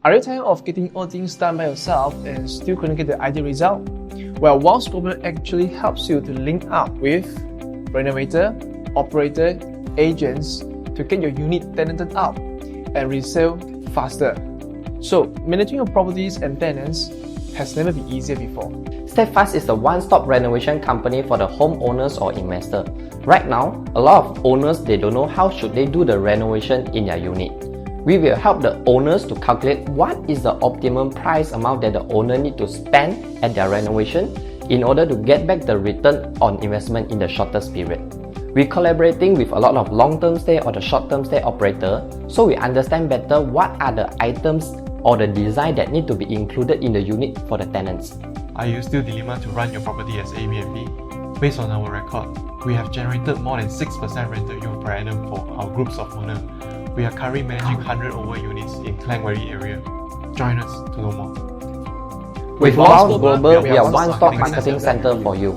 Are you tired of getting all things done by yourself and still couldn't get the ideal result? Well, Walls Global actually helps you to link up with renovator, operator, agents to get your unit tenanted out and resale faster. So, managing your properties and tenants has never been easier before. Steadfast is the one-stop renovation company for the homeowners or investor. Right now, a lot of owners they don't know how should they do the renovation in their unit. We will help the owners to calculate what is the optimum price amount that the owner need to spend at their renovation in order to get back the return on investment in the shortest period. We're collaborating with a lot of long-term stay or the short-term stay operator, so we understand better what are the items or the design that need to be included in the unit for the tenants. Are you still dilemma to run your property as Airbnb? Based on our record, we have generated more than 6% rental yield per annum for our groups of owners. We are currently managing 100 over units in Klang-Wari area. Join us to know more. With Walls Global, we are one-stop marketing center for you.